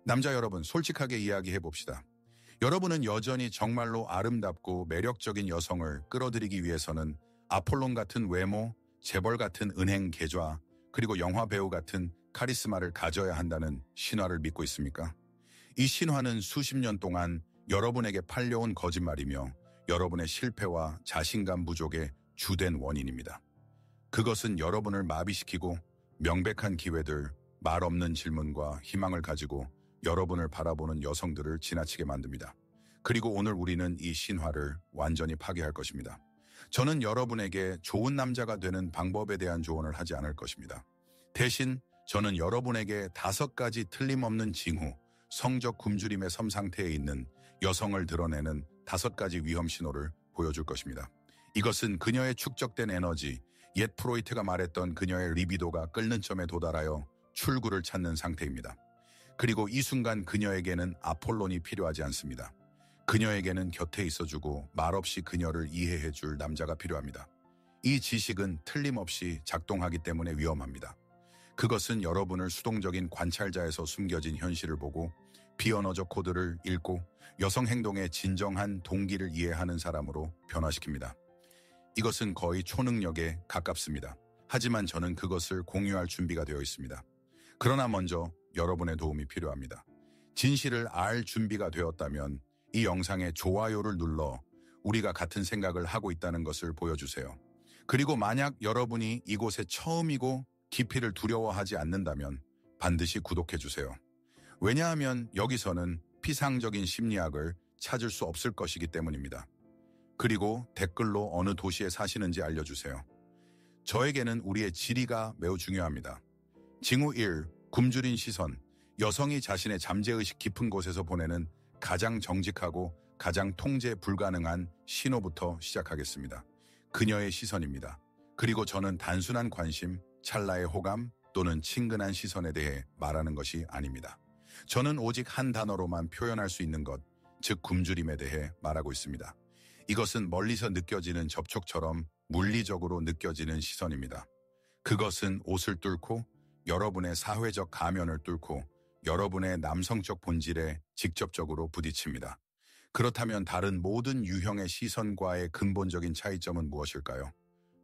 남자 여러분, 솔직하게 이야기해 봅시다. 여러분은 여전히 정말로 아름답고 매력적인 여성을 끌어들이기 위해서는 아폴론 같은 외모, 재벌 같은 은행 계좌, 그리고 영화 배우 같은 카리스마를 가져야 한다는 신화를 믿고 있습니까? 이 신화는 수십 년 동안 여러분에게 팔려온 거짓말이며 여러분의 실패와 자신감 부족의 주된 원인입니다. 그것은 여러분을 마비시키고 명백한 기회들, 말 없는 질문과 희망을 가지고 여러분을 바라보는 여성들을 지나치게 만듭니다. 그리고 오늘 우리는 이 신화를 완전히 파괴할 것입니다. 저는 여러분에게 좋은 남자가 되는 방법에 대한 조언을 하지 않을 것입니다. 대신 저는 여러분에게 5가지 틀림없는 징후, 성적 굶주림의 섬 상태에 있는 여성을 드러내는 5가지 위험 신호를 보여줄 것입니다. 이것은 그녀의 축적된 에너지, 옛 프로이트가 말했던 그녀의 리비도가 끓는 점에 도달하여 출구를 찾는 상태입니다. 그리고 이 순간 그녀에게는 아폴론이 필요하지 않습니다. 그녀에게는 곁에 있어주고 말없이 그녀를 이해해줄 남자가 필요합니다. 이 지식은 틀림없이 작동하기 때문에 위험합니다. 그것은 여러분을 수동적인 관찰자에서 숨겨진 현실을 보고 비언어적 코드를 읽고 여성 행동의 진정한 동기를 이해하는 사람으로 변화시킵니다. 이것은 거의 초능력에 가깝습니다. 하지만 저는 그것을 공유할 준비가 되어 있습니다. 그러나 먼저 여러분의 도움이 필요합니다. 진실을 알 준비가 되었다면 이 영상에 좋아요를 눌러 우리가 같은 생각을 하고 있다는 것을 보여주세요. 그리고 만약 여러분이 이곳에 처음이고 깊이를 두려워하지 않는다면 반드시 구독해주세요. 왜냐하면 여기서는 피상적인 심리학을 찾을 수 없을 것이기 때문입니다. 그리고 댓글로 어느 도시에 사시는지 알려주세요. 저에게는 우리의 지리가 매우 중요합니다. 징후 1. 굶주린 시선. 여성이 자신의 잠재의식 깊은 곳에서 보내는 가장 정직하고 가장 통제 불가능한 신호부터 시작하겠습니다. 그녀의 시선입니다. 그리고 저는 단순한 관심, 찰나의 호감 또는 친근한 시선에 대해 말하는 것이 아닙니다. 저는 오직 한 단어로만 표현할 수 있는 것, 즉 굶주림에 대해 말하고 있습니다. 이것은 멀리서 느껴지는 접촉처럼 물리적으로 느껴지는 시선입니다. 그것은 옷을 뚫고 여러분의 사회적 가면을 뚫고 여러분의 남성적 본질에 직접적으로 부딪힙니다. 그렇다면 다른 모든 유형의 시선과의 근본적인 차이점은 무엇일까요?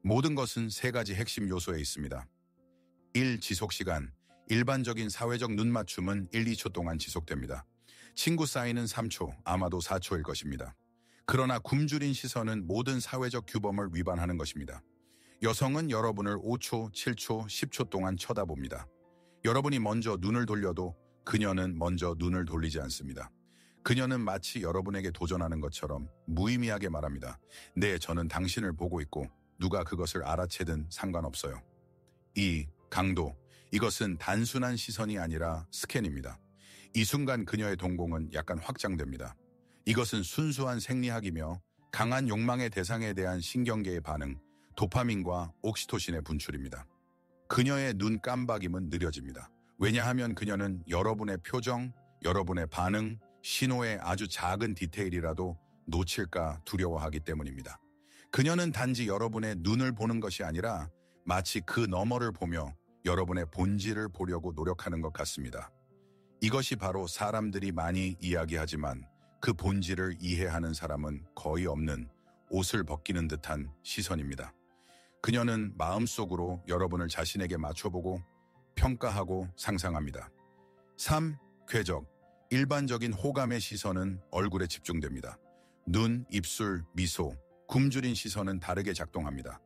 모든 것은 3가지 핵심 요소에 있습니다. 1. 지속시간. 일반적인 사회적 눈맞춤은 1, 2초 동안 지속됩니다. 친구 사이는 3초, 아마도 4초일 것입니다. 그러나 굶주린 시선은 모든 사회적 규범을 위반하는 것입니다. 여성은 여러분을 5초, 7초, 10초 동안 쳐다봅니다. 여러분이 먼저 눈을 돌려도 그녀는 먼저 눈을 돌리지 않습니다. 그녀는 마치 여러분에게 도전하는 것처럼 무의미하게 말합니다. 네, 저는 당신을 보고 있고 누가 그것을 알아채든 상관없어요. 2. 강도. 이것은 단순한 시선이 아니라 스캔입니다. 이 순간 그녀의 동공은 약간 확장됩니다. 이것은 순수한 생리학이며 강한 욕망의 대상에 대한 신경계의 반응, 도파민과 옥시토신의 분출입니다. 그녀의 눈 깜박임은 느려집니다. 왜냐하면 그녀는 여러분의 표정, 여러분의 반응, 신호의 아주 작은 디테일이라도 놓칠까 두려워하기 때문입니다. 그녀는 단지 여러분의 눈을 보는 것이 아니라 마치 그 너머를 보며 여러분의 본질을 보려고 노력하는 것 같습니다. 이것이 바로 사람들이 많이 이야기하지만 그 본질을 이해하는 사람은 거의 없는 옷을 벗기는 듯한 시선입니다. 그녀는 마음속으로 여러분을 자신에게 맞춰보고 평가하고 상상합니다. 3. 궤적. 일반적인 호감의 시선은 얼굴에 집중됩니다. 눈, 입술, 미소, 굶주린 시선은 다르게 작동합니다.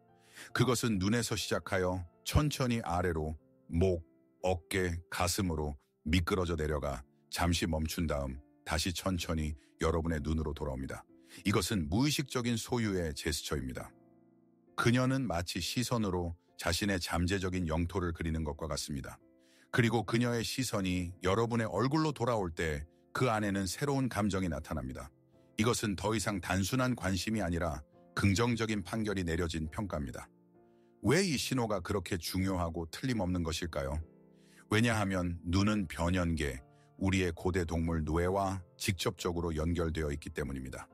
그것은 눈에서 시작하여 천천히 아래로 목, 어깨, 가슴으로 미끄러져 내려가 잠시 멈춘 다음 다시 천천히 여러분의 눈으로 돌아옵니다. 이것은 무의식적인 소유의 제스처입니다. 그녀는 마치 시선으로 자신의 잠재적인 영토를 그리는 것과 같습니다. 그리고 그녀의 시선이 여러분의 얼굴로 돌아올 때 그 안에는 새로운 감정이 나타납니다. 이것은 더 이상 단순한 관심이 아니라 긍정적인 판결이 내려진 평가입니다. 왜 이 신호가 그렇게 중요하고 틀림없는 것일까요? 왜냐하면 눈은 변연계, 우리의 고대 동물 뇌와 직접적으로 연결되어 있기 때문입니다.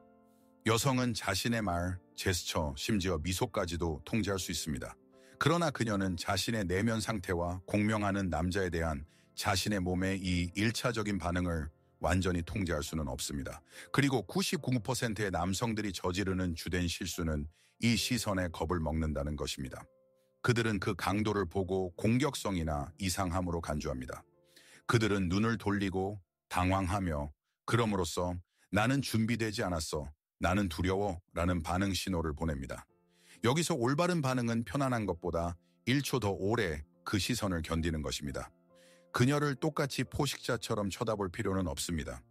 여성은 자신의 말, 제스처, 심지어 미소까지도 통제할 수 있습니다. 그러나 그녀는 자신의 내면 상태와 공명하는 남자에 대한 자신의 몸의 이 1차적인 반응을 완전히 통제할 수는 없습니다. 그리고 99%의 남성들이 저지르는 주된 실수는 이 시선에 겁을 먹는다는 것입니다. 그들은 그 강도를 보고 공격성이나 이상함으로 간주합니다. 그들은 눈을 돌리고 당황하며 그럼으로써 나는 준비되지 않았어, 나는 두려워 라는 반응 신호를 보냅니다. 여기서 올바른 반응은 편안한 것보다 1초 더 오래 그 시선을 견디는 것입니다. 그녀를 똑같이 포식자처럼 쳐다볼 필요는 없습니다.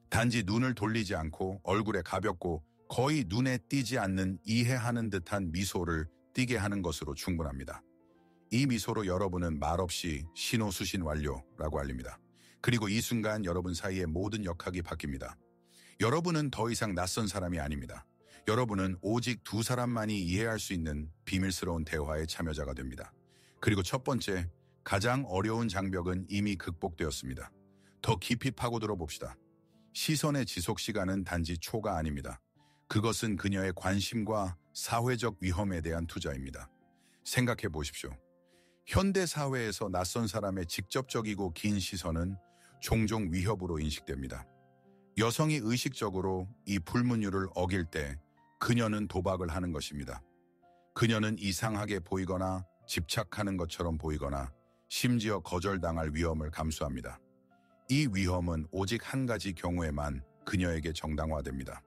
단지 눈을 돌리지 않고 얼굴에 가볍고 거의 눈에 띄지 않는 이해하는 듯한 미소를 띄게 하는 것으로 충분합니다. 이 미소로 여러분은 말없이 신호 수신 완료라고 알립니다. 그리고 이 순간 여러분 사이의 모든 역학이 바뀝니다. 여러분은 더 이상 낯선 사람이 아닙니다. 여러분은 오직 두 사람만이 이해할 수 있는 비밀스러운 대화의 참여자가 됩니다. 그리고 첫 번째, 가장 어려운 장벽은 이미 극복되었습니다. 더 깊이 파고들어 봅시다. 시선의 지속 시간은 단지 초가 아닙니다. 그것은 그녀의 관심과 사회적 위험에 대한 투자입니다. 생각해 보십시오. 현대 사회에서 낯선 사람의 직접적이고 긴 시선은 종종 위협으로 인식됩니다. 여성이 의식적으로 이 불문율을 어길 때 그녀는 도박을 하는 것입니다. 그녀는 이상하게 보이거나 집착하는 것처럼 보이거나 심지어 거절당할 위험을 감수합니다. 이 위험은 오직 한 가지 경우에만 그녀에게 정당화됩니다.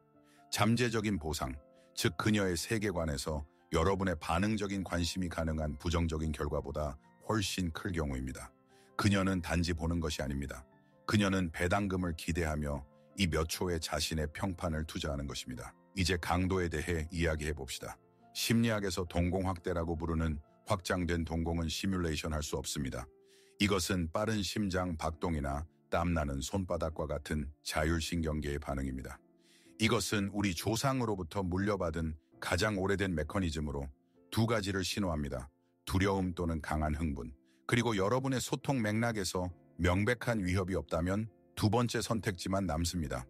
잠재적인 보상, 즉 그녀의 세계관에서 여러분의 반응적인 관심이 가능한 부정적인 결과보다 훨씬 클 경우입니다. 그녀는 단지 보는 것이 아닙니다. 그녀는 배당금을 기대하며 이 몇 초의 자신의 평판을 투자하는 것입니다. 이제 강도에 대해 이야기해 봅시다. 심리학에서 동공확대라고 부르는 확장된 동공은 시뮬레이션 할 수 없습니다. 이것은 빠른 심장 박동이나 땀나는 손바닥과 같은 자율신경계의 반응입니다. 이것은 우리 조상으로부터 물려받은 가장 오래된 메커니즘으로 두 가지를 신호합니다. 두려움 또는 강한 흥분. 그리고 여러분의 소통 맥락에서 명백한 위협이 없다면 두 번째 선택지만 남습니다.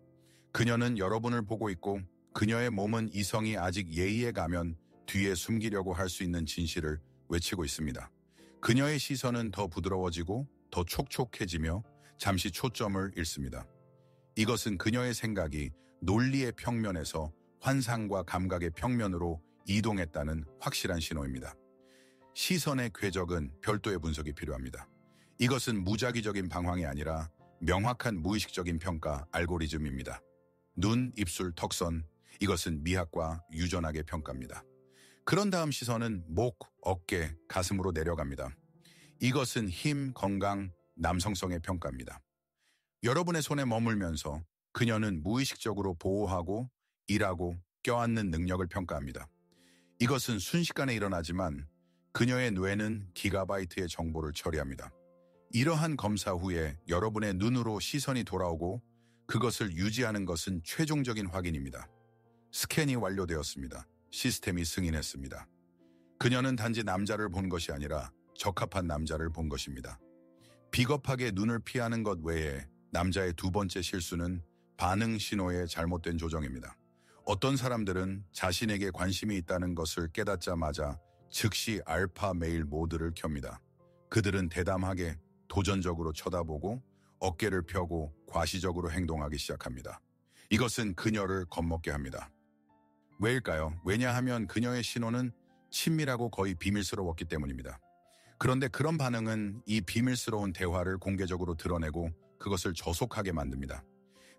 그녀는 여러분을 보고 있고 그녀의 몸은 이성이 아직 예의에 가면 뒤에 숨기려고 할 수 있는 진실을 외치고 있습니다. 그녀의 시선은 더 부드러워지고 더 촉촉해지며 잠시 초점을 잃습니다. 이것은 그녀의 생각이 논리의 평면에서 환상과 감각의 평면으로 이동했다는 확실한 신호입니다. 시선의 궤적은 별도의 분석이 필요합니다. 이것은 무작위적인 방황이 아니라 명확한 무의식적인 평가 알고리즘입니다. 눈, 입술, 턱선, 이것은 미학과 유전학의 평가입니다. 그런 다음 시선은 목, 어깨, 가슴으로 내려갑니다. 이것은 힘, 건강, 남성성의 평가입니다. 여러분의 손에 머물면서 그녀는 무의식적으로 보호하고 일하고 껴안는 능력을 평가합니다. 이것은 순식간에 일어나지만 그녀의 뇌는 기가바이트의 정보를 처리합니다. 이러한 검사 후에 여러분의 눈으로 시선이 돌아오고 그것을 유지하는 것은 최종적인 확인입니다. 스캔이 완료되었습니다. 시스템이 승인했습니다. 그녀는 단지 남자를 본 것이 아니라 적합한 남자를 본 것입니다. 비겁하게 눈을 피하는 것 외에 남자의 두 번째 실수는 반응 신호의 잘못된 조정입니다. 어떤 사람들은 자신에게 관심이 있다는 것을 깨닫자마자 즉시 알파 메일 모드를 켭니다. 그들은 대담하게 도전적으로 쳐다보고 어깨를 펴고 과시적으로 행동하기 시작합니다. 이것은 그녀를 겁먹게 합니다. 왜일까요? 왜냐하면 그녀의 신호는 친밀하고 거의 비밀스러웠기 때문입니다. 그런데 그런 반응은 이 비밀스러운 대화를 공개적으로 드러내고 그것을 저속하게 만듭니다.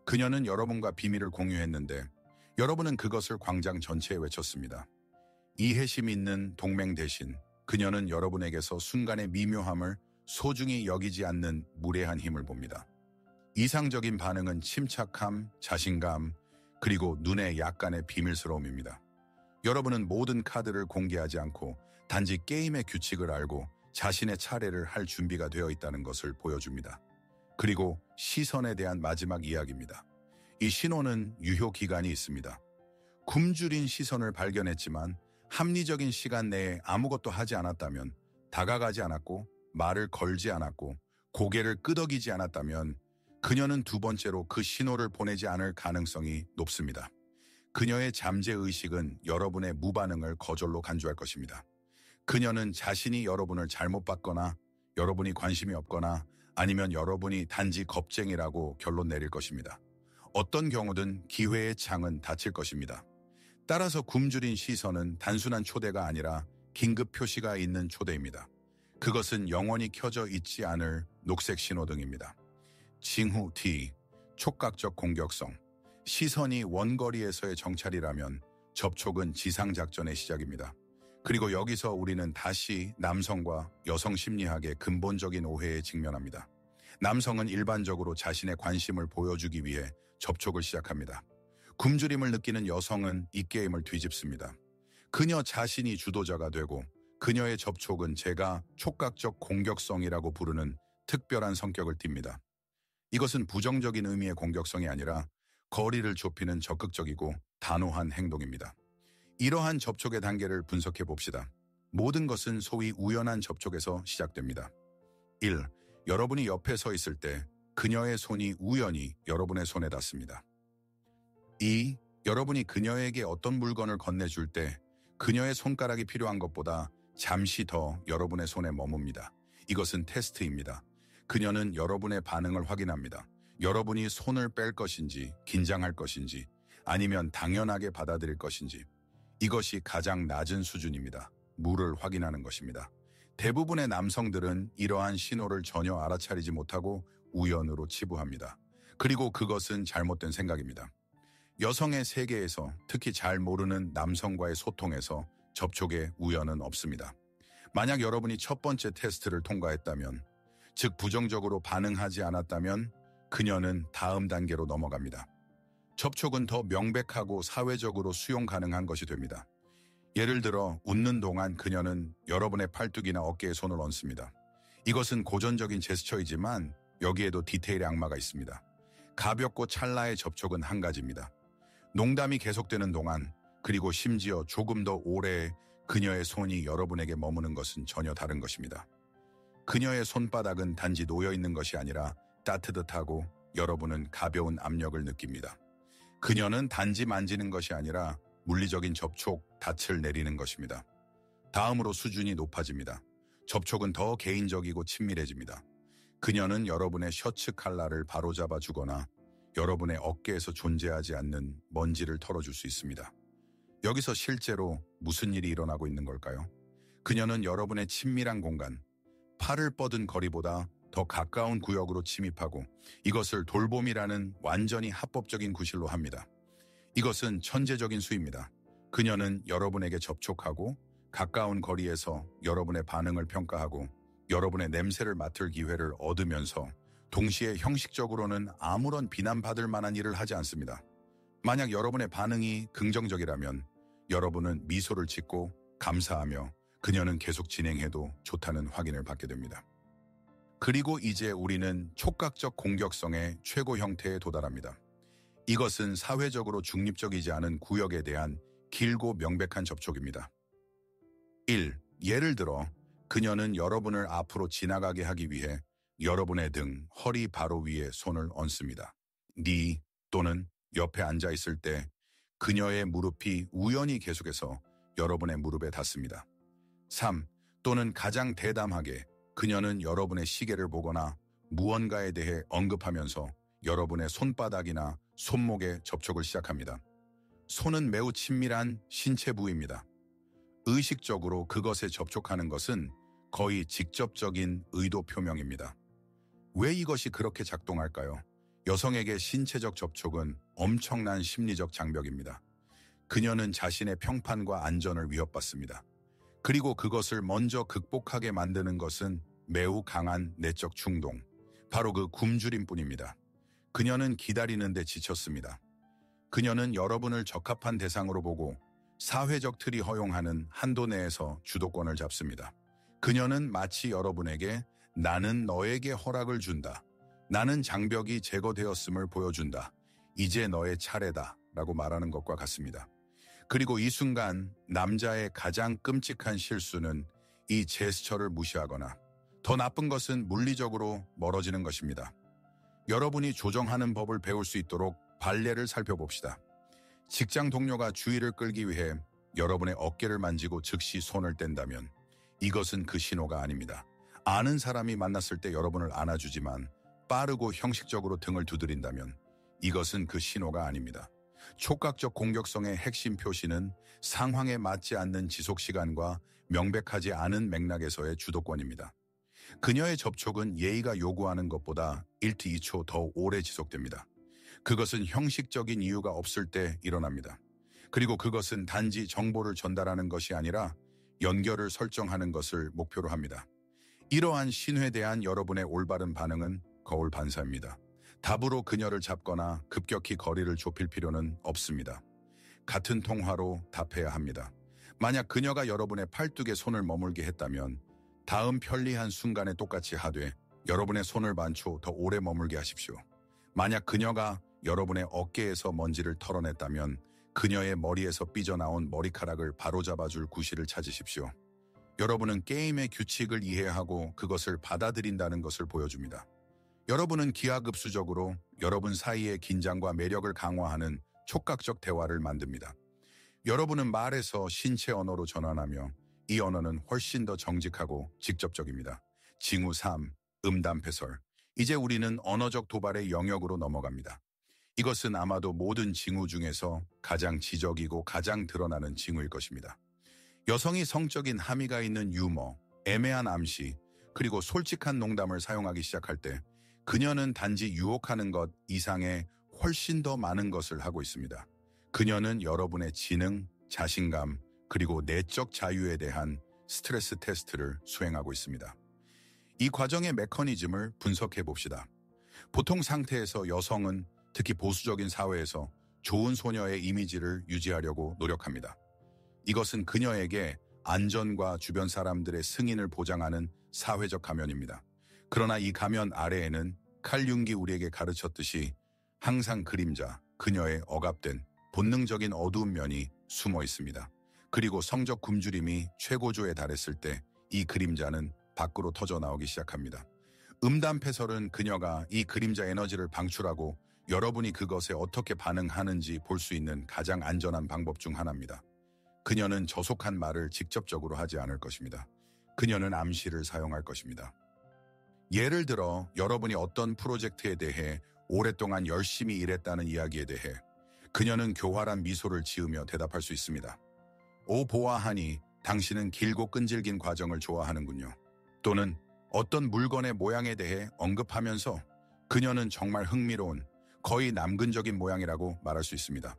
그녀는 여러분과 비밀을 공유했는데 여러분은 그것을 광장 전체에 외쳤습니다. 이해심 있는 동맹 대신 그녀는 여러분에게서 순간의 미묘함을 소중히 여기지 않는 무례한 힘을 봅니다. 이상적인 반응은 침착함, 자신감, 그리고 눈의 약간의 비밀스러움입니다. 여러분은 모든 카드를 공개하지 않고 단지 게임의 규칙을 알고 자신의 차례를 할 준비가 되어 있다는 것을 보여줍니다. 그리고 시선에 대한 마지막 이야기입니다. 이 신호는 유효 기간이 있습니다. 굶주린 시선을 발견했지만 합리적인 시간 내에 아무것도 하지 않았다면, 다가가지 않았고 말을 걸지 않았고 고개를 끄덕이지 않았다면 그녀는 두 번째로 그 신호를 보내지 않을 가능성이 높습니다. 그녀의 잠재의식은 여러분의 무반응을 거절로 간주할 것입니다. 그녀는 자신이 여러분을 잘못 봤거나 여러분이 관심이 없거나 아니면 여러분이 단지 겁쟁이라고 결론 내릴 것입니다. 어떤 경우든 기회의 창은 닫힐 것입니다. 따라서 굶주린 시선은 단순한 초대가 아니라 긴급 표시가 있는 초대입니다. 그것은 영원히 켜져 있지 않을 녹색 신호등입니다. 징후 T, 촉각적 공격성. 시선이 원거리에서의 정찰이라면 접촉은 지상작전의 시작입니다. 그리고 여기서 우리는 다시 남성과 여성 심리학의 근본적인 오해에 직면합니다. 남성은 일반적으로 자신의 관심을 보여주기 위해 접촉을 시작합니다. 굶주림을 느끼는 여성은 이 게임을 뒤집습니다. 그녀 자신이 주도자가 되고 그녀의 접촉은 제가 촉각적 공격성이라고 부르는 특별한 성격을 띱니다. 이것은 부정적인 의미의 공격성이 아니라 거리를 좁히는 적극적이고 단호한 행동입니다. 이러한 접촉의 단계를 분석해 봅시다. 모든 것은 소위 우연한 접촉에서 시작됩니다. 1. 여러분이 옆에 서 있을 때 그녀의 손이 우연히 여러분의 손에 닿습니다. 2. 여러분이 그녀에게 어떤 물건을 건네줄 때 그녀의 손가락이 필요한 것보다 잠시 더 여러분의 손에 머뭅니다. 이것은 테스트입니다. 그녀는 여러분의 반응을 확인합니다. 여러분이 손을 뺄 것인지, 긴장할 것인지, 아니면 당연하게 받아들일 것인지. 이것이 가장 낮은 수준입니다. 물을 확인하는 것입니다. 대부분의 남성들은 이러한 신호를 전혀 알아차리지 못하고 우연으로 치부합니다. 그리고 그것은 잘못된 생각입니다. 여성의 세계에서, 특히 잘 모르는 남성과의 소통에서 접촉의 우연은 없습니다. 만약 여러분이 첫 번째 테스트를 통과했다면, 즉 부정적으로 반응하지 않았다면 그녀는 다음 단계로 넘어갑니다. 접촉은 더 명백하고 사회적으로 수용 가능한 것이 됩니다. 예를 들어 웃는 동안 그녀는 여러분의 팔뚝이나 어깨에 손을 얹습니다. 이것은 고전적인 제스처이지만 여기에도 디테일의 악마가 있습니다. 가볍고 찰나의 접촉은 한 가지입니다. 농담이 계속되는 동안, 그리고 심지어 조금 더 오래 그녀의 손이 여러분에게 머무는 것은 전혀 다른 것입니다. 그녀의 손바닥은 단지 놓여있는 것이 아니라 따뜻하고 여러분은 가벼운 압력을 느낍니다. 그녀는 단지 만지는 것이 아니라 물리적인 접촉, 닻을 내리는 것입니다. 다음으로 수준이 높아집니다. 접촉은 더 개인적이고 친밀해집니다. 그녀는 여러분의 셔츠 칼라를 바로잡아 주거나 여러분의 어깨에서 존재하지 않는 먼지를 털어줄 수 있습니다. 여기서 실제로 무슨 일이 일어나고 있는 걸까요? 그녀는 여러분의 친밀한 공간, 팔을 뻗은 거리보다 더 가까운 구역으로 침입하고 이것을 돌봄이라는 완전히 합법적인 구실로 합니다. 이것은 천재적인 수입니다. 그녀는 여러분에게 접촉하고 가까운 거리에서 여러분의 반응을 평가하고 여러분의 냄새를 맡을 기회를 얻으면서 동시에 형식적으로는 아무런 비난받을 만한 일을 하지 않습니다. 만약 여러분의 반응이 긍정적이라면 여러분은 미소를 짓고 감사하며 그녀는 계속 진행해도 좋다는 확인을 받게 됩니다. 그리고 이제 우리는 촉각적 공격성의 최고 형태에 도달합니다. 이것은 사회적으로 중립적이지 않은 구역에 대한 길고 명백한 접촉입니다. 1. 예를 들어 그녀는 여러분을 앞으로 지나가게 하기 위해 여러분의 등, 허리 바로 위에 손을 얹습니다. 2. 또는 옆에 앉아 있을 때 그녀의 무릎이 우연히 계속해서 여러분의 무릎에 닿습니다. 3. 또는 가장 대담하게 그녀는 여러분의 시계를 보거나 무언가에 대해 언급하면서 여러분의 손바닥이나 손목에 접촉을 시작합니다. 손은 매우 친밀한 신체 부위입니다. 의식적으로 그것에 접촉하는 것은 거의 직접적인 의도 표명입니다. 왜 이것이 그렇게 작동할까요? 여성에게 신체적 접촉은 엄청난 심리적 장벽입니다. 그녀는 자신의 평판과 안전을 위협받습니다. 그리고 그것을 먼저 극복하게 만드는 것은 매우 강한 내적 충동, 바로 그 굶주림뿐입니다. 그녀는 기다리는데 지쳤습니다. 그녀는 여러분을 적합한 대상으로 보고 사회적 틀이 허용하는 한도 내에서 주도권을 잡습니다. 그녀는 마치 여러분에게 나는 너에게 허락을 준다. 나는 장벽이 제거되었음을 보여준다. 이제 너의 차례다. 라고 말하는 것과 같습니다. 그리고 이 순간 남자의 가장 끔찍한 실수는 이 제스처를 무시하거나 더 나쁜 것은 물리적으로 멀어지는 것입니다. 여러분이 조정하는 법을 배울 수 있도록 발례를 살펴봅시다. 직장 동료가 주의를 끌기 위해 여러분의 어깨를 만지고 즉시 손을 뗀다면 이것은 그 신호가 아닙니다. 아는 사람이 만났을 때 여러분을 안아주지만 빠르고 형식적으로 등을 두드린다면 이것은 그 신호가 아닙니다. 촉각적 공격성의 핵심 표시는 상황에 맞지 않는 지속시간과 명백하지 않은 맥락에서의 주도권입니다. 그녀의 접촉은 예의가 요구하는 것보다 1트 2초 더 오래 지속됩니다. 그것은 형식적인 이유가 없을 때 일어납니다. 그리고 그것은 단지 정보를 전달하는 것이 아니라 연결을 설정하는 것을 목표로 합니다. 이러한 신호에 대한 여러분의 올바른 반응은 거울 반사입니다. 답으로 그녀를 잡거나 급격히 거리를 좁힐 필요는 없습니다. 같은 통화로 답해야 합니다. 만약 그녀가 여러분의 팔뚝에 손을 머물게 했다면 다음 편리한 순간에 똑같이 하되 여러분의 손을 반초 더 오래 머물게 하십시오. 만약 그녀가 여러분의 어깨에서 먼지를 털어냈다면 그녀의 머리에서 삐져나온 머리카락을 바로잡아줄 구실을 찾으십시오. 여러분은 게임의 규칙을 이해하고 그것을 받아들인다는 것을 보여줍니다. 여러분은 기하급수적으로 여러분 사이의 긴장과 매력을 강화하는 촉각적 대화를 만듭니다. 여러분은 말에서 신체 언어로 전환하며 이 언어는 훨씬 더 정직하고 직접적입니다. 징후 3. 음담패설. 이제 우리는 언어적 도발의 영역으로 넘어갑니다. 이것은 아마도 모든 징후 중에서 가장 지적이고 가장 드러나는 징후일 것입니다. 여성이 성적인 함의가 있는 유머, 애매한 암시, 그리고 솔직한 농담을 사용하기 시작할 때 그녀는 단지 유혹하는 것 이상의 훨씬 더 많은 것을 하고 있습니다. 그녀는 여러분의 지능, 자신감, 그리고 내적 자유에 대한 스트레스 테스트를 수행하고 있습니다. 이 과정의 메커니즘을 분석해 봅시다. 보통 상태에서 여성은 특히 보수적인 사회에서 좋은 소녀의 이미지를 유지하려고 노력합니다. 이것은 그녀에게 안전과 주변 사람들의 승인을 보장하는 사회적 가면입니다. 그러나 이 가면 아래에는 칼 융기 우리에게 가르쳤듯이 항상 그림자, 그녀의 억압된 본능적인 어두운 면이 숨어 있습니다. 그리고 성적 굶주림이 최고조에 달했을 때 이 그림자는 밖으로 터져 나오기 시작합니다. 음담패설은 그녀가 이 그림자 에너지를 방출하고 여러분이 그것에 어떻게 반응하는지 볼 수 있는 가장 안전한 방법 중 하나입니다. 그녀는 저속한 말을 직접적으로 하지 않을 것입니다. 그녀는 암시를 사용할 것입니다. 예를 들어 여러분이 어떤 프로젝트에 대해 오랫동안 열심히 일했다는 이야기에 대해 그녀는 교활한 미소를 지으며 대답할 수 있습니다. 오 보아하니 당신은 길고 끈질긴 과정을 좋아하는군요. 또는 어떤 물건의 모양에 대해 언급하면서 그녀는 정말 흥미로운 거의 남근적인 모양이라고 말할 수 있습니다.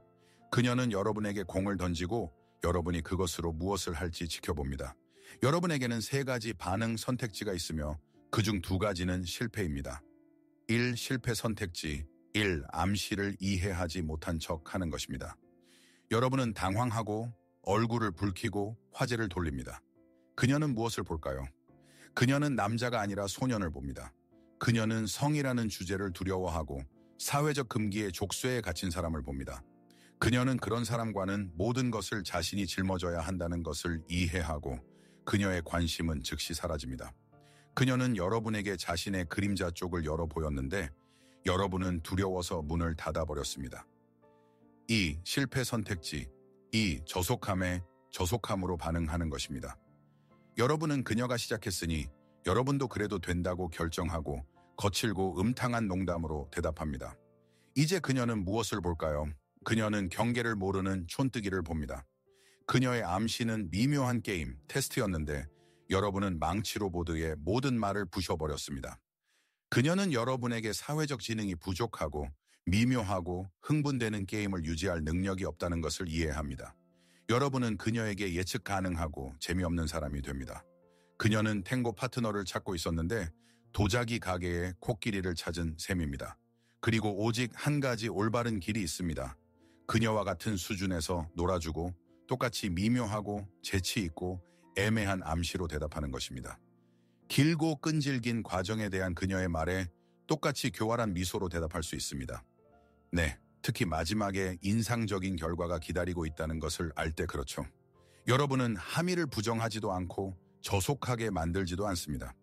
그녀는 여러분에게 공을 던지고 여러분이 그것으로 무엇을 할지 지켜봅니다. 여러분에게는 3가지 반응 선택지가 있으며 그중 2가지는 실패입니다. 1. 실패 선택지 1. 암시를 이해하지 못한 척 하는 것입니다. 여러분은 당황하고 얼굴을 붉히고 화제를 돌립니다. 그녀는 무엇을 볼까요? 그녀는 남자가 아니라 소년을 봅니다. 그녀는 성이라는 주제를 두려워하고 사회적 금기의 족쇄에 갇힌 사람을 봅니다. 그녀는 그런 사람과는 모든 것을 자신이 짊어져야 한다는 것을 이해하고 그녀의 관심은 즉시 사라집니다. 그녀는 여러분에게 자신의 그림자 쪽을 열어 보였는데 여러분은 두려워서 문을 닫아버렸습니다. 2. 실패 선택지 2. 저속함으로 반응하는 것입니다. 여러분은 그녀가 시작했으니 여러분도 그래도 된다고 결정하고 거칠고 음탕한 농담으로 대답합니다. 이제 그녀는 무엇을 볼까요? 그녀는 경계를 모르는 촌뜨기를 봅니다. 그녀의 암시는 미묘한 게임, 테스트였는데 여러분은 망치로 보드의 모든 말을 부셔버렸습니다. 그녀는 여러분에게 사회적 지능이 부족하고 미묘하고 흥분되는 게임을 유지할 능력이 없다는 것을 이해합니다. 여러분은 그녀에게 예측 가능하고 재미없는 사람이 됩니다. 그녀는 탱고 파트너를 찾고 있었는데 도자기 가게에 코끼리를 찾은 셈입니다. 그리고 오직 한 가지 올바른 길이 있습니다. 그녀와 같은 수준에서 놀아주고 똑같이 미묘하고 재치 있고 애매한 암시로 대답하는 것입니다. 길고 끈질긴 과정에 대한 그녀의 말에 똑같이 교활한 미소로 대답할 수 있습니다. 네, 특히 마지막에 인상적인 결과가 기다리고 있다는 것을 알 때 그렇죠. 여러분은 함의를 부정하지도 않고 저속하게 만들지도 않습니다.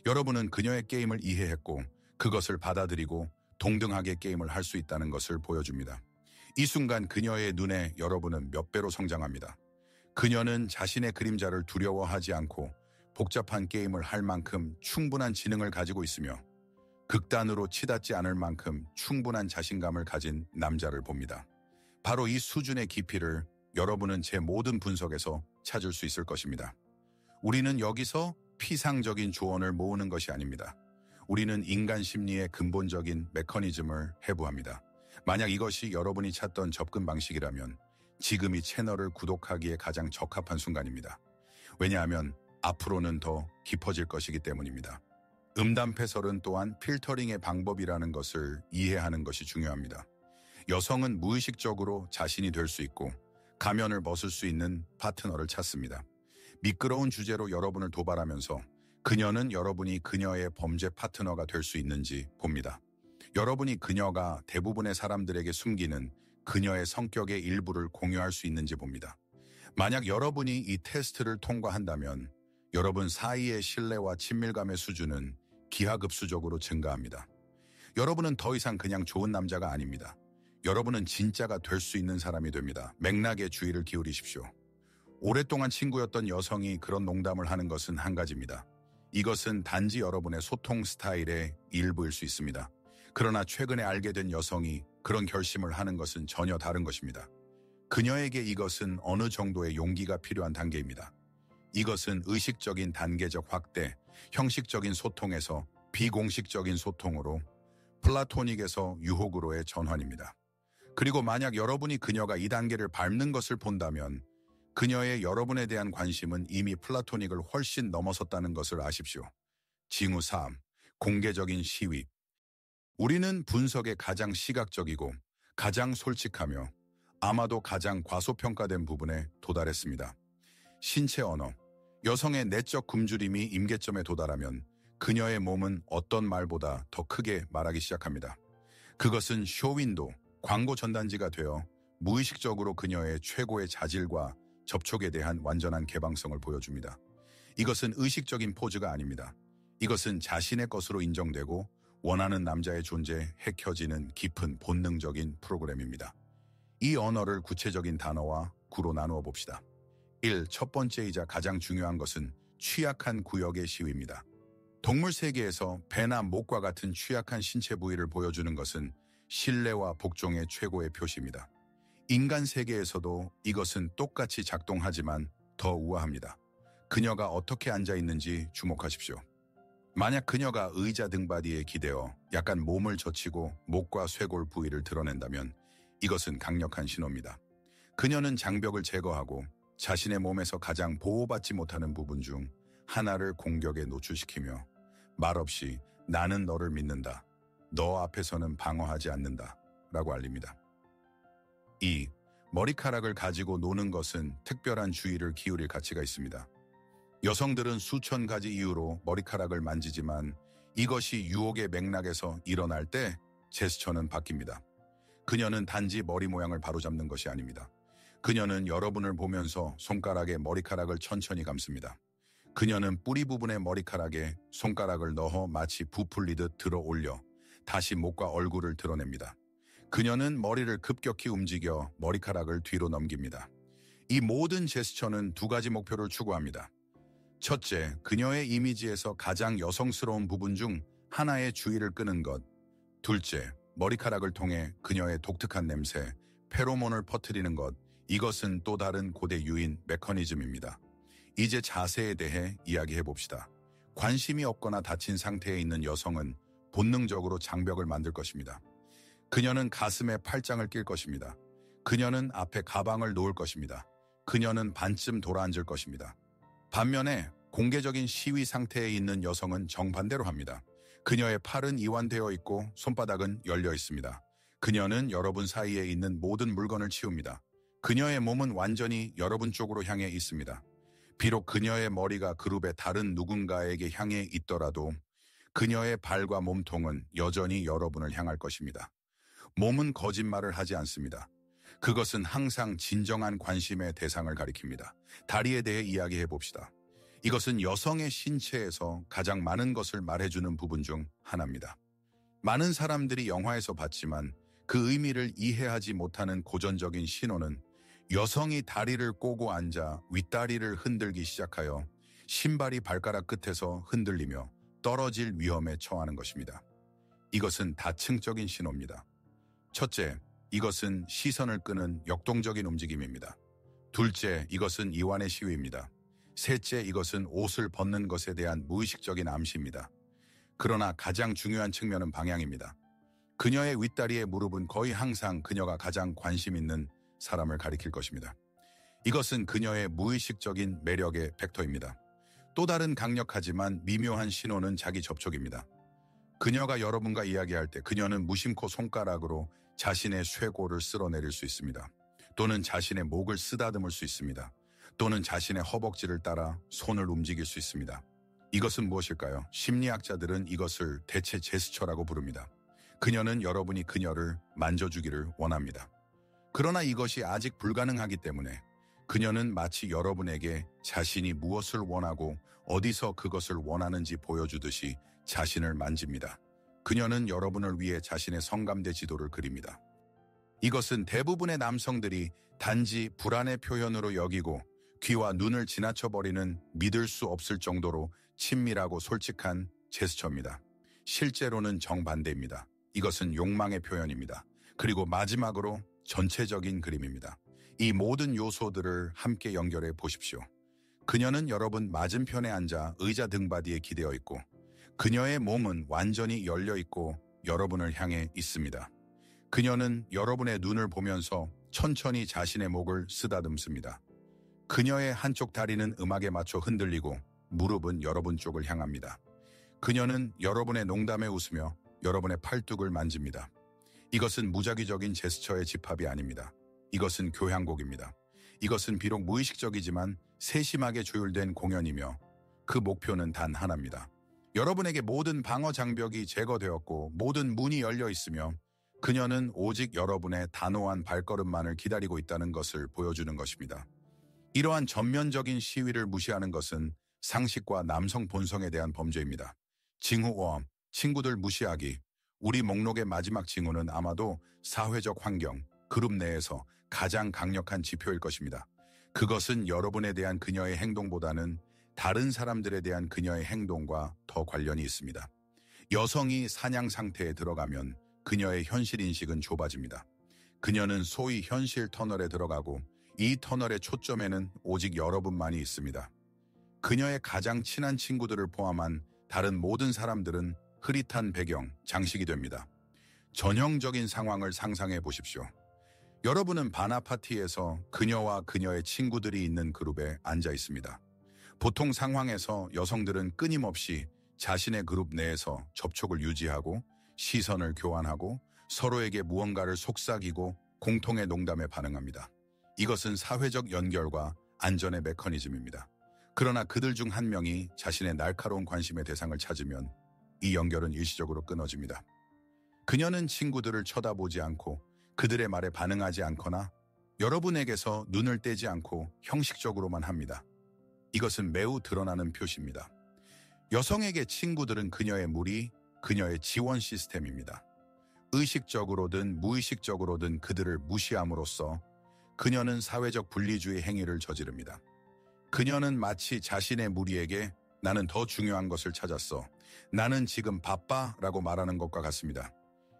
여러분은 그녀의 게임을 이해했고 그것을 받아들이고 동등하게 게임을 할 수 있다는 것을 보여줍니다. 이 순간 그녀의 눈에 여러분은 몇 배로 성장합니다. 그녀는 자신의 그림자를 두려워하지 않고 복잡한 게임을 할 만큼 충분한 지능을 가지고 있으며 극단으로 치닫지 않을 만큼 충분한 자신감을 가진 남자를 봅니다. 바로 이 수준의 깊이를 여러분은 제 모든 분석에서 찾을 수 있을 것입니다. 우리는 여기서 피상적인 조언을 모으는 것이 아닙니다. 우리는 인간 심리의 근본적인 메커니즘을 해부합니다. 만약 이것이 여러분이 찾던 접근 방식이라면 지금 이 채널을 구독하기에 가장 적합한 순간입니다. 왜냐하면 앞으로는 더 깊어질 것이기 때문입니다. 음담패설은 또한 필터링의 방법이라는 것을 이해하는 것이 중요합니다. 여성은 무의식적으로 자신이 될 수 있고 가면을 벗을 수 있는 파트너를 찾습니다. 미끄러운 주제로 여러분을 도발하면서 그녀는 여러분이 그녀의 범죄 파트너가 될 수 있는지 봅니다. 여러분이 그녀가 대부분의 사람들에게 숨기는 그녀의 성격의 일부를 공유할 수 있는지 봅니다. 만약 여러분이 이 테스트를 통과한다면 여러분 사이의 신뢰와 친밀감의 수준은 기하급수적으로 증가합니다. 여러분은 더 이상 그냥 좋은 남자가 아닙니다. 여러분은 진짜가 될 수 있는 사람이 됩니다. 맥락에 주의를 기울이십시오. 오랫동안 친구였던 여성이 그런 농담을 하는 것은 한 가지입니다. 이것은 단지 여러분의 소통 스타일의 일부일 수 있습니다. 그러나 최근에 알게 된 여성이 그런 결심을 하는 것은 전혀 다른 것입니다. 그녀에게 이것은 어느 정도의 용기가 필요한 단계입니다. 이것은 의식적인 단계적 확대, 형식적인 소통에서 비공식적인 소통으로, 플라토닉에서 유혹으로의 전환입니다. 그리고 만약 여러분이 그녀가 이 단계를 밟는 것을 본다면 그녀의 여러분에 대한 관심은 이미 플라토닉을 훨씬 넘어섰다는 것을 아십시오. 징후 3. 공개적인 시위. 우리는 분석의 가장 시각적이고 가장 솔직하며 아마도 가장 과소평가된 부분에 도달했습니다. 신체 언어. 여성의 내적 굶주림이 임계점에 도달하면 그녀의 몸은 어떤 말보다 더 크게 말하기 시작합니다. 그것은 쇼윈도, 광고 전단지가 되어 무의식적으로 그녀의 최고의 자질과 접촉에 대한 완전한 개방성을 보여줍니다. 이것은 의식적인 포즈가 아닙니다. 이것은 자신의 것으로 인정되고 원하는 남자의 존재에 해켜지는 깊은 본능적인 프로그램입니다. 이 언어를 구체적인 단어와 구로 나누어 봅시다. 1. 첫 번째이자 가장 중요한 것은 취약한 구역의 시위입니다. 동물 세계에서 배나 목과 같은 취약한 신체 부위를 보여주는 것은 신뢰와 복종의 최고의 표시입니다. 인간 세계에서도 이것은 똑같이 작동하지만 더 우아합니다. 그녀가 어떻게 앉아 있는지 주목하십시오. 만약 그녀가 의자 등받이에 기대어 약간 몸을 젖히고 목과 쇄골 부위를 드러낸다면 이것은 강력한 신호입니다. 그녀는 장벽을 제거하고 자신의 몸에서 가장 보호받지 못하는 부분 중 하나를 공격에 노출시키며 말없이 나는 너를 믿는다. 너 앞에서는 방어하지 않는다. 라고 알립니다. 2. 머리카락을 가지고 노는 것은 특별한 주의를 기울일 가치가 있습니다. 여성들은 수천 가지 이유로 머리카락을 만지지만 이것이 유혹의 맥락에서 일어날 때 제스처는 바뀝니다. 그녀는 단지 머리 모양을 바로잡는 것이 아닙니다. 그녀는 여러분을 보면서 손가락에 머리카락을 천천히 감습니다. 그녀는 뿌리 부분의 머리카락에 손가락을 넣어 마치 부풀리듯 들어 올려 다시 목과 얼굴을 드러냅니다. 그녀는 머리를 급격히 움직여 머리카락을 뒤로 넘깁니다. 이 모든 제스처는 두 가지 목표를 추구합니다. 첫째, 그녀의 이미지에서 가장 여성스러운 부분 중 하나의 주의를 끄는 것. 둘째, 머리카락을 통해 그녀의 독특한 냄새, 페로몬을 퍼뜨리는 것. 이것은 또 다른 고대 유인 메커니즘입니다. 이제 자세에 대해 이야기해 봅시다. 관심이 없거나 다친 상태에 있는 여성은 본능적으로 장벽을 만들 것입니다. 그녀는 가슴에 팔짱을 낄 것입니다. 그녀는 앞에 가방을 놓을 것입니다. 그녀는 반쯤 돌아앉을 것입니다. 반면에 공개적인 시위 상태에 있는 여성은 정반대로 합니다. 그녀의 팔은 이완되어 있고 손바닥은 열려 있습니다. 그녀는 여러분 사이에 있는 모든 물건을 치웁니다. 그녀의 몸은 완전히 여러분 쪽으로 향해 있습니다. 비록 그녀의 머리가 그룹의 다른 누군가에게 향해 있더라도 그녀의 발과 몸통은 여전히 여러분을 향할 것입니다. 몸은 거짓말을 하지 않습니다. 그것은 항상 진정한 관심의 대상을 가리킵니다. 다리에 대해 이야기해 봅시다. 이것은 여성의 신체에서 가장 많은 것을 말해주는 부분 중 하나입니다. 많은 사람들이 영화에서 봤지만 그 의미를 이해하지 못하는 고전적인 신호는 여성이 다리를 꼬고 앉아 윗다리를 흔들기 시작하여 신발이 발가락 끝에서 흔들리며 떨어질 위험에 처하는 것입니다. 이것은 다층적인 신호입니다. 첫째, 이것은 시선을 끄는 역동적인 움직임입니다. 둘째, 이것은 이완의 시위입니다. 셋째, 이것은 옷을 벗는 것에 대한 무의식적인 암시입니다. 그러나 가장 중요한 측면은 방향입니다. 그녀의 윗다리의 무릎은 거의 항상 그녀가 가장 관심 있는 사람을 가리킬 것입니다. 이것은 그녀의 무의식적인 매력의 벡터입니다. 또 다른 강력하지만 미묘한 신호는 자기 접촉입니다. 그녀가 여러분과 이야기할 때 그녀는 무심코 손가락으로 자신의 쇄골을 쓸어내릴 수 있습니다. 또는 자신의 목을 쓰다듬을 수 있습니다. 또는 자신의 허벅지를 따라 손을 움직일 수 있습니다. 이것은 무엇일까요? 심리학자들은 이것을 대체 제스처라고 부릅니다. 그녀는 여러분이 그녀를 만져주기를 원합니다. 그러나 이것이 아직 불가능하기 때문에 그녀는 마치 여러분에게 자신이 무엇을 원하고 어디서 그것을 원하는지 보여주듯이 자신을 만집니다. 그녀는 여러분을 위해 자신의 성감대 지도를 그립니다. 이것은 대부분의 남성들이 단지 불안의 표현으로 여기고 귀와 눈을 지나쳐버리는 믿을 수 없을 정도로 친밀하고 솔직한 제스처입니다. 실제로는 정반대입니다. 이것은 욕망의 표현입니다. 그리고 마지막으로 전체적인 그림입니다. 이 모든 요소들을 함께 연결해 보십시오. 그녀는 여러분 맞은편에 앉아 의자 등받이에 기대어 있고 그녀의 몸은 완전히 열려 있고 여러분을 향해 있습니다. 그녀는 여러분의 눈을 보면서 천천히 자신의 목을 쓰다듬습니다. 그녀의 한쪽 다리는 음악에 맞춰 흔들리고 무릎은 여러분 쪽을 향합니다. 그녀는 여러분의 농담에 웃으며 여러분의 팔뚝을 만집니다. 이것은 무작위적인 제스처의 집합이 아닙니다. 이것은 교향곡입니다. 이것은 비록 무의식적이지만 세심하게 조율된 공연이며 그 목표는 단 하나입니다. 여러분에게 모든 방어 장벽이 제거되었고 모든 문이 열려 있으며 그녀는 오직 여러분의 단호한 발걸음만을 기다리고 있다는 것을 보여주는 것입니다. 이러한 전면적인 시위를 무시하는 것은 상식과 남성 본성에 대한 범죄입니다. 징후어음, 친구들 무시하기. 우리 목록의 마지막 징후는 아마도 사회적 환경, 그룹 내에서 가장 강력한 지표일 것입니다. 그것은 여러분에 대한 그녀의 행동보다는 다른 사람들에 대한 그녀의 행동과 더 관련이 있습니다. 여성이 사냥 상태에 들어가면 그녀의 현실 인식은 좁아집니다. 그녀는 소위 현실 터널에 들어가고 이 터널의 초점에는 오직 여러분만이 있습니다. 그녀의 가장 친한 친구들을 포함한 다른 모든 사람들은 흐릿한 배경, 장식이 됩니다. 전형적인 상황을 상상해 보십시오. 여러분은 바나 파티에서 그녀와 그녀의 친구들이 있는 그룹에 앉아 있습니다. 보통 상황에서 여성들은 끊임없이 자신의 그룹 내에서 접촉을 유지하고 시선을 교환하고 서로에게 무언가를 속삭이고 공통의 농담에 반응합니다. 이것은 사회적 연결과 안전의 메커니즘입니다. 그러나 그들 중 한 명이 자신의 날카로운 관심의 대상을 찾으면 이 연결은 일시적으로 끊어집니다. 그녀는 친구들을 쳐다보지 않고 그들의 말에 반응하지 않거나 여러분에게서 눈을 떼지 않고 형식적으로만 합니다. 이것은 매우 드러나는 표시입니다. 여성에게 친구들은 그녀의 무리, 그녀의 지원 시스템입니다. 의식적으로든 무의식적으로든 그들을 무시함으로써 그녀는 사회적 분리주의 행위를 저지릅니다. 그녀는 마치 자신의 무리에게 나는 더 중요한 것을 찾았어. 나는 지금 바빠 라고 말하는 것과 같습니다.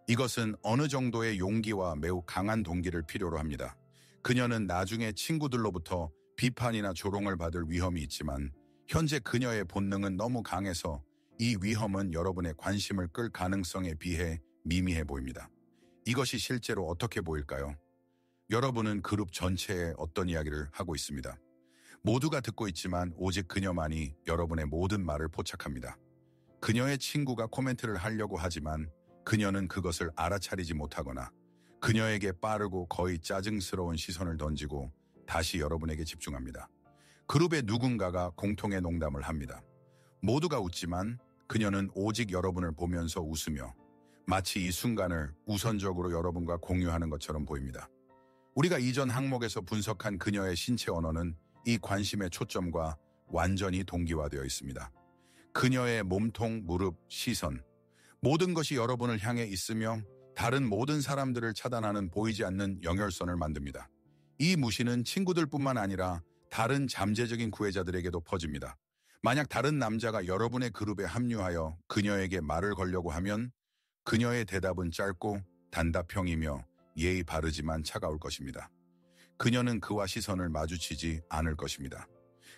이것은 어느 정도의 용기와 매우 강한 동기를 필요로 합니다. 그녀는 나중에 친구들로부터 비판이나 조롱을 받을 위험이 있지만 현재 그녀의 본능은 너무 강해서 이 위험은 여러분의 관심을 끌 가능성에 비해 미미해 보입니다. 이것이 실제로 어떻게 보일까요? 여러분은 그룹 전체에 어떤 이야기를 하고 있습니다. 모두가 듣고 있지만 오직 그녀만이 여러분의 모든 말을 포착합니다. 그녀의 친구가 코멘트를 하려고 하지만 그녀는 그것을 알아차리지 못하거나 그녀에게 빠르고 거의 짜증스러운 시선을 던지고 다시 여러분에게 집중합니다. 그룹의 누군가가 공통의 농담을 합니다. 모두가 웃지만 그녀는 오직 여러분을 보면서 웃으며 마치 이 순간을 우선적으로 여러분과 공유하는 것처럼 보입니다. 우리가 이전 항목에서 분석한 그녀의 신체 언어는 이 관심의 초점과 완전히 동기화되어 있습니다. 그녀의 몸통, 무릎, 시선, 모든 것이 여러분을 향해 있으며 다른 모든 사람들을 차단하는 보이지 않는 연결선을 만듭니다. 이 무시는 친구들뿐만 아니라 다른 잠재적인 구애자들에게도 퍼집니다. 만약 다른 남자가 여러분의 그룹에 합류하여 그녀에게 말을 걸려고 하면 그녀의 대답은 짧고 단답형이며 예의 바르지만 차가울 것입니다. 그녀는 그와 시선을 마주치지 않을 것입니다.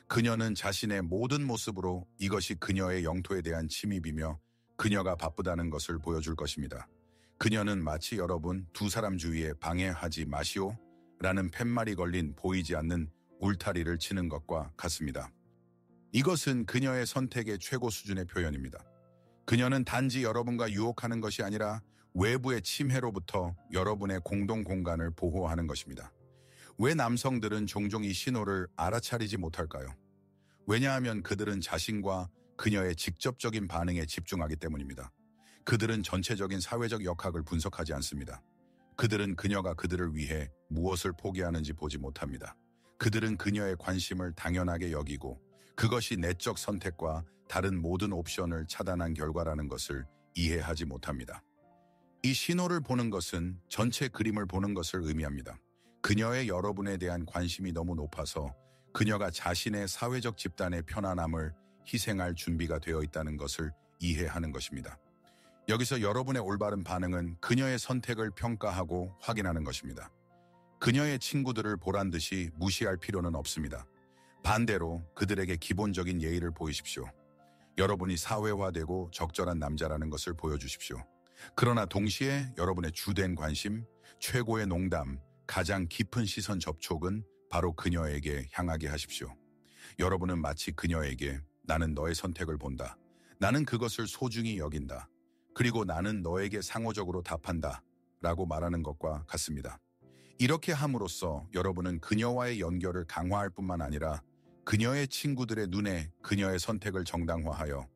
그녀는 자신의 모든 모습으로 이것이 그녀의 영토에 대한 침입이며 그녀가 바쁘다는 것을 보여줄 것입니다. 그녀는 마치 여러분 두 사람 주위에 방해하지 마시오 라는 팻말이 걸린 보이지 않는 울타리를 치는 것과 같습니다. 이것은 그녀의 선택의 최고 수준의 표현입니다. 그녀는 단지 여러분과 유혹하는 것이 아니라 외부의 침해로부터 여러분의 공동 공간을 보호하는 것입니다. 왜 남성들은 종종 이 신호를 알아차리지 못할까요? 왜냐하면 그들은 자신과 그녀의 직접적인 반응에 집중하기 때문입니다. 그들은 전체적인 사회적 역학을 분석하지 않습니다. 그들은 그녀가 그들을 위해 무엇을 포기하는지 보지 못합니다. 그들은 그녀의 관심을 당연하게 여기고 그것이 내적 선택과 다른 모든 옵션을 차단한 결과라는 것을 이해하지 못합니다. 이 신호를 보는 것은 전체 그림을 보는 것을 의미합니다. 그녀의 여러분에 대한 관심이 너무 높아서 그녀가 자신의 사회적 집단의 편안함을 희생할 준비가 되어 있다는 것을 이해하는 것입니다. 여기서 여러분의 올바른 반응은 그녀의 선택을 평가하고 확인하는 것입니다. 그녀의 친구들을 보란듯이 무시할 필요는 없습니다. 반대로 그들에게 기본적인 예의를 보이십시오. 여러분이 사회화되고 적절한 남자라는 것을 보여주십시오. 그러나 동시에 여러분의 주된 관심, 최고의 농담, 가장 깊은 시선 접촉은 바로 그녀에게 향하게 하십시오. 여러분은 마치 그녀에게 나는 너의 선택을 본다. 나는 그것을 소중히 여긴다. 그리고 나는 너에게 상호적으로 답한다. 라고 말하는 것과 같습니다. 이렇게 함으로써 여러분은 그녀와의 연결을 강화할 뿐만 아니라 그녀의 친구들의 눈에 그녀의 선택을 정당화하여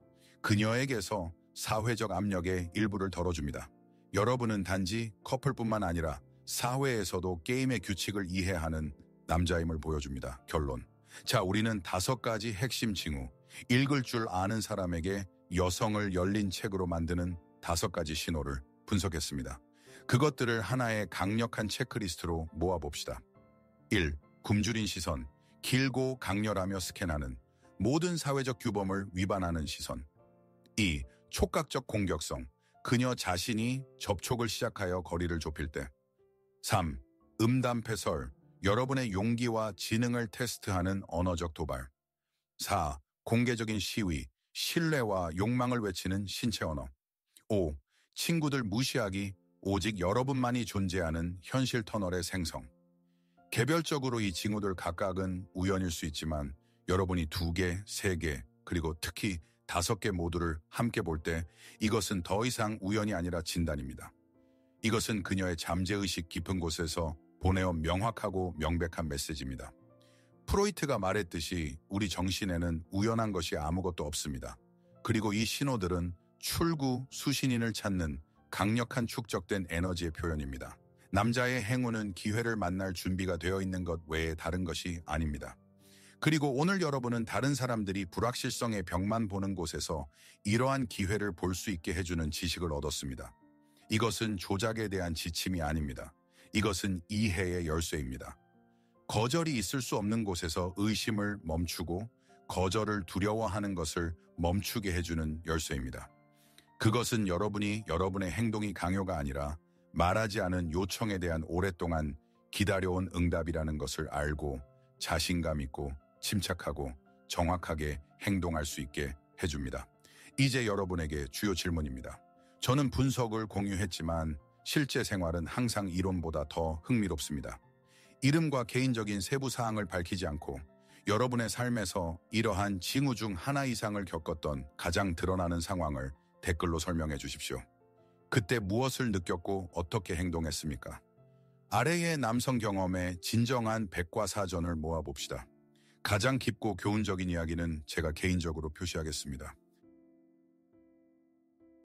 그녀에게서 사회적 압력의 일부를 덜어줍니다. 여러분은 단지 커플뿐만 아니라 사회에서도 게임의 규칙을 이해하는 남자임을 보여줍니다. 결론. 자, 우리는 5가지 핵심 징후, 읽을 줄 아는 사람에게 여성을 열린 책으로 만드는 5가지 신호를 분석했습니다. 그것들을 하나의 강력한 체크리스트로 모아봅시다. 1. 굶주린 시선. 길고 강렬하며 스캔하는 모든 사회적 규범을 위반하는 시선. 2. 촉각적 공격성. 그녀 자신이 접촉을 시작하여 거리를 좁힐 때. 3. 음담패설. 여러분의 용기와 지능을 테스트하는 언어적 도발. 4. 공개적인 시위. 신뢰와 욕망을 외치는 신체 언어. 5. 친구들 무시하기. 오직 여러분만이 존재하는 현실 터널의 생성. 개별적으로 이 징후들 각각은 우연일 수 있지만 여러분이 2개, 3개, 그리고 특히 5개 모두를 함께 볼 때 이것은 더 이상 우연이 아니라 진단입니다. 이것은 그녀의 잠재의식 깊은 곳에서 보내온 명확하고 명백한 메시지입니다. 프로이트가 말했듯이 우리 정신에는 우연한 것이 아무것도 없습니다. 그리고 이 신호들은 출구, 수신인을 찾는 강력한 축적된 에너지의 표현입니다. 남자의 행운은 기회를 만날 준비가 되어 있는 것 외에 다른 것이 아닙니다. 그리고 오늘 여러분은 다른 사람들이 불확실성의 벽만 보는 곳에서 이러한 기회를 볼 수 있게 해주는 지식을 얻었습니다. 이것은 조작에 대한 지침이 아닙니다. 이것은 이해의 열쇠입니다. 거절이 있을 수 없는 곳에서 의심을 멈추고 거절을 두려워하는 것을 멈추게 해주는 열쇠입니다. 그것은 여러분이 여러분의 행동이 강요가 아니라 말하지 않은 요청에 대한 오랫동안 기다려온 응답이라는 것을 알고 자신감 있고 침착하고 정확하게 행동할 수 있게 해줍니다. 이제 여러분에게 주요 질문입니다. 저는 분석을 공유했지만 실제 생활은 항상 이론보다 더 흥미롭습니다. 이름과 개인적인 세부 사항을 밝히지 않고 여러분의 삶에서 이러한 징후 중 하나 이상을 겪었던 가장 드러나는 상황을 댓글로 설명해 주십시오. 그때 무엇을 느꼈고 어떻게 행동했습니까? 아래의 남성 경험의 진정한 백과사전을 모아봅시다. 가장 깊고 교훈적인 이야기는 제가 개인적으로 표시하겠습니다.